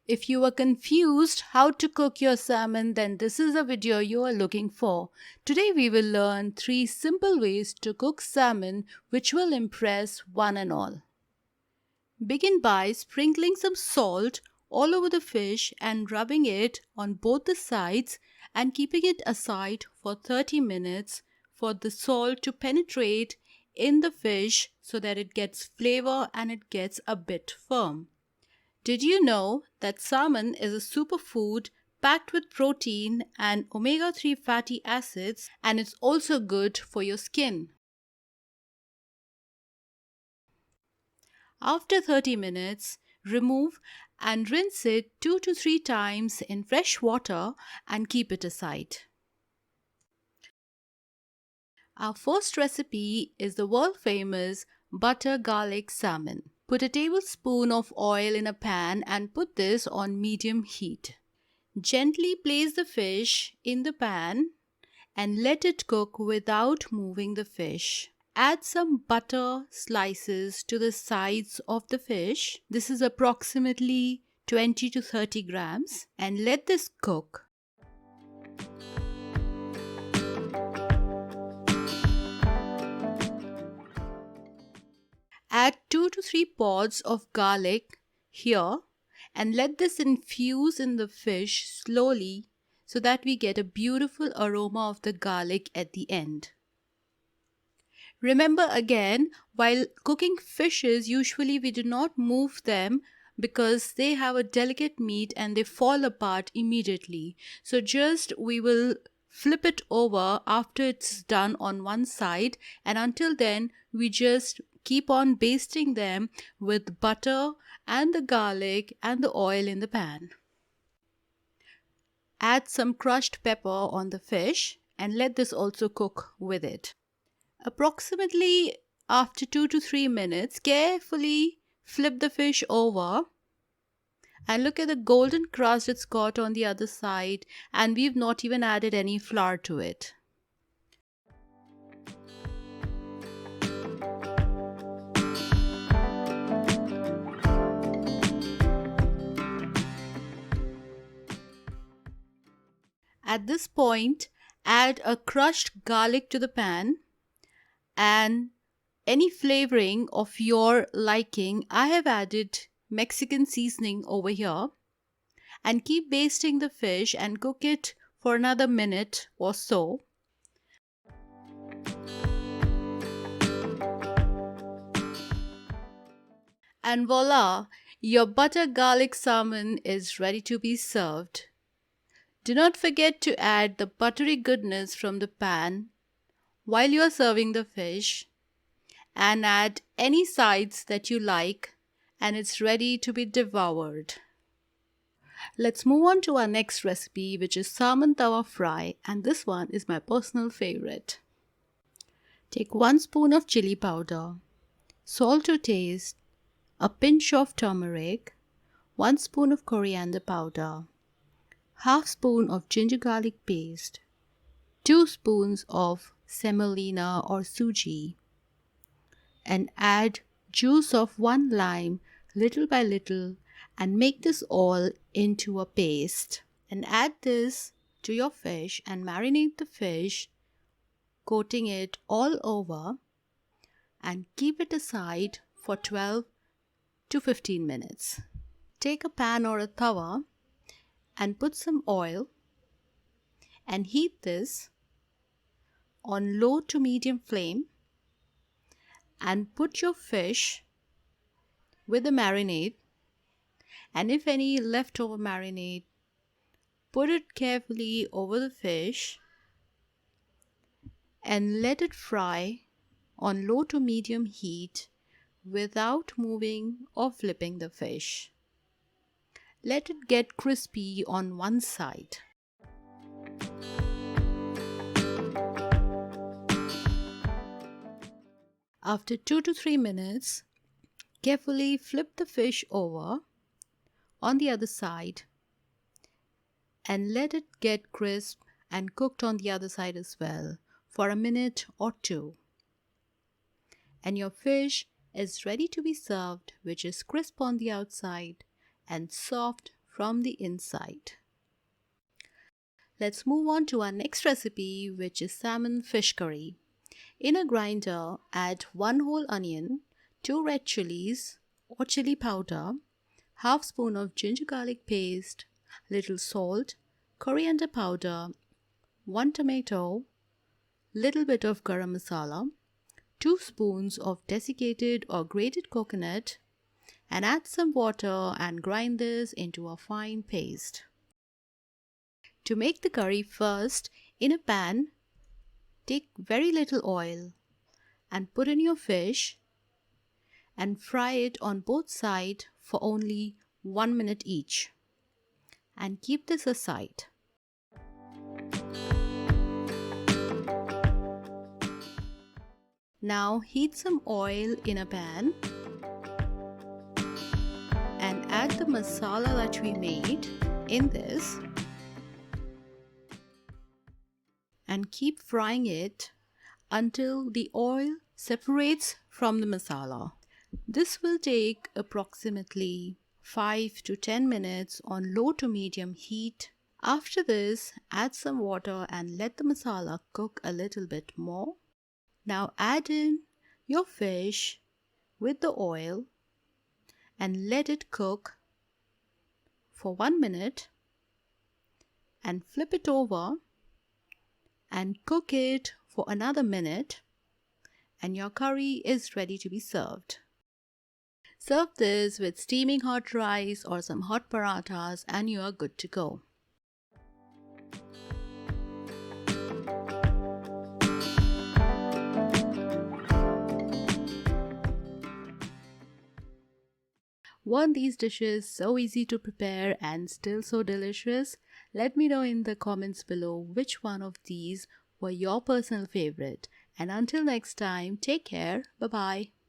If you are confused how to cook your salmon, then this is a video you are looking for. Today we will learn 3 simple ways to cook salmon which will impress one and all. Begin by sprinkling some salt all over the fish and rubbing it on both the sides and keeping it aside for 30 minutes for the salt to penetrate in the fish so that it gets flavor and it gets a bit firm. Did you know that salmon is a superfood packed with protein and omega-3 fatty acids, and it's also good for your skin? After 30 minutes, remove and rinse it 2 to 3 times in fresh water and keep it aside. Our first recipe is the world famous butter garlic salmon. Put a tablespoon of oil in a pan and put this on medium heat. Gently place the fish in the pan and let it cook without moving the fish. Add some butter slices to the sides of the fish. This is approximately 20 to 30 grams, and let this cook. Add 2 to 3 pods of garlic here and let this infuse in the fish slowly so that we get a beautiful aroma of the garlic at the end. Remember again, while cooking fishes, usually we do not move them because they have a delicate meat and they fall apart immediately. So just we will flip it over after it's done on one side, and until then we just keep on basting them with butter and the garlic and the oil in the pan. Add some crushed pepper on the fish and let this also cook with it. Approximately after 2 to 3 minutes, carefully flip the fish over and look at the golden crust it's got on the other side, and we've not even added any flour to it. At this point, add a crushed garlic to the pan and any flavoring of your liking. I have added Mexican seasoning over here, and keep basting the fish and cook it for another minute or so. And voila, your butter garlic salmon is ready to be served. Do not forget to add the buttery goodness from the pan while you are serving the fish, and add any sides that you like, and it's ready to be devoured. Let's move on to our next recipe, which is salmon tawa fry, and this one is my personal favorite. Take 1 spoon of chili powder, salt to taste, a pinch of turmeric, 1 spoon of coriander powder, half spoon of ginger garlic paste, 2 spoons of semolina or suji, and add juice of 1 lime little by little and make this all into a paste. And add this to your fish and marinate the fish, coating it all over, and keep it aside for 12 to 15 minutes. Take a pan or a tawa and put some oil and heat this on low to medium flame, and put your fish with the marinade, and if any leftover marinade, put it carefully over the fish and let it fry on low to medium heat without moving or flipping the fish. Let it get crispy on one side. After 2 to 3 minutes, carefully flip the fish over on the other side and let it get crisp and cooked on the other side as well for a minute or 2. And your fish is ready to be served, which is crisp on the outside and soft from the inside. Let's move on to our next recipe, which is salmon fish curry. In a grinder, add 1 whole onion, 2 red chilies or chili powder, half spoon of ginger garlic paste, little salt, coriander powder, 1 tomato, little bit of garam masala, 2 spoons of desiccated or grated coconut, and add some water and grind this into a fine paste. To make the curry, first, in a pan, take very little oil and put in your fish and fry it on both sides for only 1 minute each. And keep this aside. Now heat some oil in a pan and add the masala that we made in this and keep frying it until the oil separates from the masala. This will take approximately 5 to 10 minutes on low to medium heat. After this, add some water and let the masala cook a little bit more. Now add in your fish with the oil and let it cook for 1 minute and flip it over and cook it for another minute, and your curry is ready to be served. Serve this with steaming hot rice or some hot parathas and you are good to go. Weren't these dishes so easy to prepare and still so delicious? Let me know in the comments below which one of these were your personal favorite. And until next time, take care. Bye-bye.